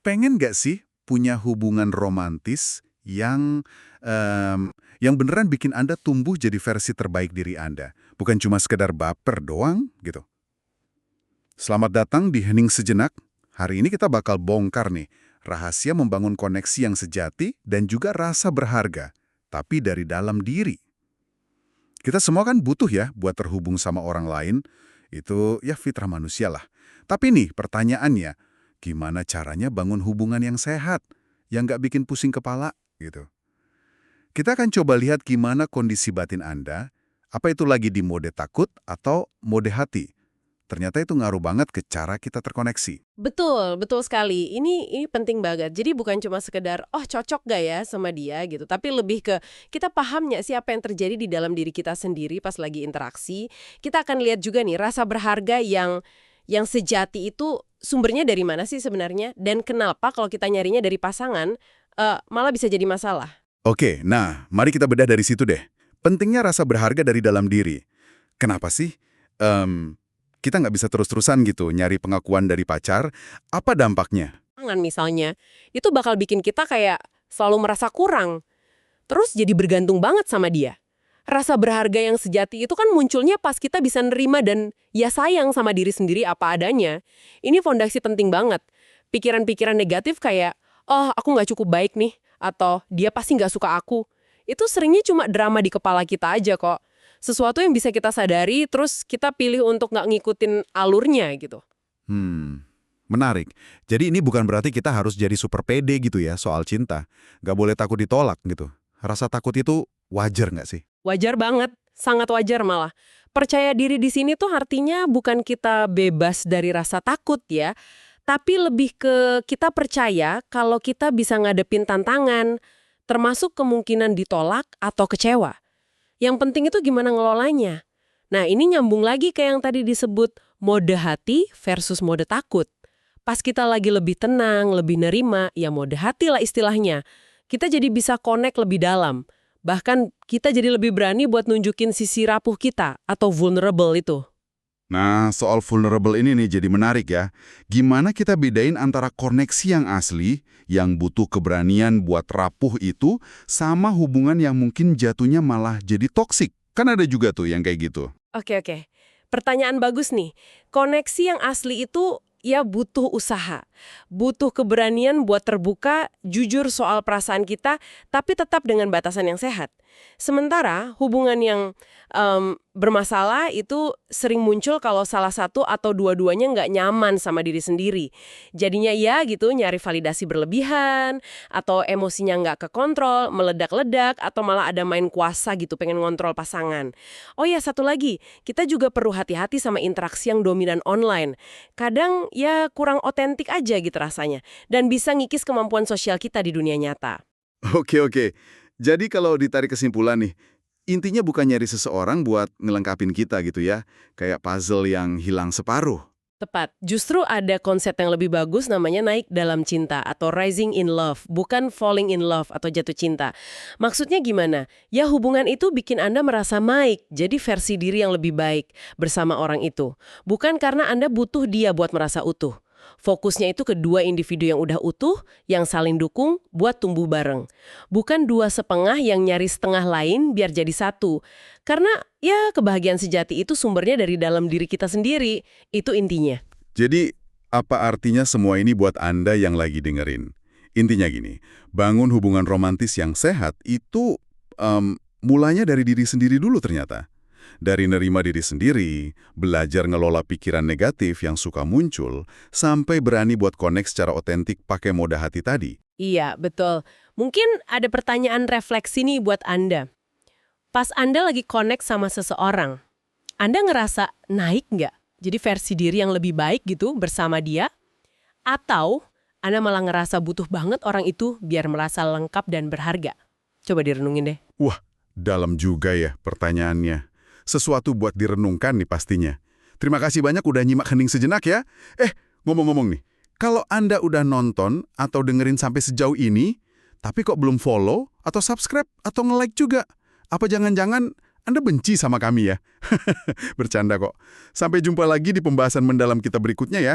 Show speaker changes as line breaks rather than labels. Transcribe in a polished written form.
Pengen nggak sih punya hubungan romantis yang beneran bikin Anda tumbuh jadi versi terbaik diri Anda? Bukan cuma sekedar baper doang gitu. Selamat datang di Hening Sejenak. Hari ini kita bakal bongkar nih rahasia membangun koneksi yang sejati dan juga rasa berharga, tapi dari dalam diri. Kita semua kan butuh ya buat terhubung sama orang lain. Itu ya fitrah manusia lah. Tapi nih pertanyaannya, gimana caranya bangun hubungan yang sehat, yang nggak bikin pusing kepala gitu. Kita akan coba lihat gimana kondisi batin Anda, apa itu lagi di mode takut atau mode hati. Ternyata itu ngaruh banget ke cara kita terkoneksi.
Betul, betul sekali. Ini penting banget. Jadi bukan cuma sekedar, oh cocok gak ya sama dia gitu. Tapi lebih ke, kita paham nggak sih apa yang terjadi di dalam diri kita sendiri pas lagi interaksi. Kita akan lihat juga nih, rasa berharga yang sejati itu sumbernya dari mana sih sebenarnya. Dan kenapa kalau kita nyarinya dari pasangan, malah bisa jadi masalah.
Oke, nah mari kita bedah dari situ deh. Pentingnya rasa berharga dari dalam diri. Kenapa sih? Kita nggak bisa terus-terusan gitu nyari pengakuan dari pacar. Apa dampaknya?
Pasangan misalnya, itu bakal bikin kita kayak selalu merasa kurang. Terus jadi bergantung banget sama dia. Rasa berharga yang sejati itu kan munculnya pas kita bisa nerima dan ya sayang sama diri sendiri apa adanya. Ini fondasi penting banget. Pikiran-pikiran negatif kayak, oh aku nggak cukup baik nih, atau dia pasti nggak suka aku. Itu seringnya cuma drama di kepala kita aja kok. Sesuatu yang bisa kita sadari, terus kita pilih untuk nggak ngikutin alurnya gitu.
Menarik. Jadi ini bukan berarti kita harus jadi super pede gitu ya soal cinta. Nggak boleh takut ditolak gitu. Rasa takut itu wajar nggak sih?
Wajar banget, sangat wajar malah. Percaya diri di sini tuh artinya bukan kita bebas dari rasa takut ya, tapi lebih ke kita percaya kalau kita bisa ngadepin tantangan, termasuk kemungkinan ditolak atau kecewa. Yang penting itu gimana ngelolanya. Nah, ini nyambung lagi ke yang tadi disebut mode hati versus mode takut. Pas kita lagi lebih tenang, lebih nerima, ya mode hati lah istilahnya. Kita jadi bisa connect lebih dalam. Bahkan kita jadi lebih berani buat nunjukin sisi rapuh kita atau vulnerable itu.
Nah, soal vulnerable ini nih jadi menarik ya. Gimana kita bedain antara koneksi yang asli, yang butuh keberanian buat rapuh itu, sama hubungan yang mungkin jatuhnya malah jadi toksik? Kan ada juga tuh yang kayak gitu.
Oke. Pertanyaan bagus nih. Koneksi yang asli itu ya butuh usaha. Butuh keberanian buat terbuka, jujur soal perasaan kita, tapi tetap dengan batasan yang sehat. Sementara hubungan yang bermasalah itu sering muncul kalau salah satu atau dua-duanya nggak nyaman sama diri sendiri. Jadinya ya gitu nyari validasi berlebihan, atau emosinya nggak kekontrol, meledak-ledak, atau malah ada main kuasa gitu pengen ngontrol pasangan. Oh ya satu lagi, kita juga perlu hati-hati sama interaksi yang dominan online. Kadang ya kurang otentik aja gitu rasanya, dan bisa ngikis kemampuan sosial kita di dunia nyata.
Oke. Jadi kalau ditarik kesimpulan nih, intinya bukan nyari seseorang buat ngelengkapin kita gitu ya, kayak puzzle yang hilang separuh.
Tepat. Justru ada konsep yang lebih bagus namanya naik dalam cinta atau rising in love, bukan falling in love atau jatuh cinta. Maksudnya gimana? Ya hubungan itu bikin Anda merasa naik, jadi versi diri yang lebih baik bersama orang itu. Bukan karena Anda butuh dia buat merasa utuh. Fokusnya itu ke dua individu yang udah utuh, yang saling dukung buat tumbuh bareng. Bukan dua sepengah yang nyari setengah lain biar jadi satu. Karena ya kebahagiaan sejati itu sumbernya dari dalam diri kita sendiri. Itu intinya.
Jadi, apa artinya semua ini buat Anda yang lagi dengerin? Intinya gini, bangun hubungan romantis yang sehat itu mulanya dari diri sendiri dulu ternyata. Dari nerima diri sendiri, belajar ngelola pikiran negatif yang suka muncul, sampai berani buat connect secara otentik pakai mode hati tadi.
Iya, betul. Mungkin ada pertanyaan refleksi nih buat Anda. Pas Anda lagi connect sama seseorang, Anda ngerasa naik nggak? Jadi versi diri yang lebih baik gitu bersama dia? Atau Anda malah ngerasa butuh banget orang itu biar merasa lengkap dan berharga? Coba direnungin deh.
Wah, dalam juga ya pertanyaannya. Sesuatu buat direnungkan nih pastinya. Terima kasih banyak udah nyimak Hening Sejenak ya. Ngomong-ngomong nih, kalau Anda udah nonton atau dengerin sampai sejauh ini, tapi kok belum follow atau subscribe atau nge-like juga, apa jangan-jangan Anda benci sama kami ya? Bercanda kok. Sampai jumpa lagi di pembahasan mendalam kita berikutnya ya.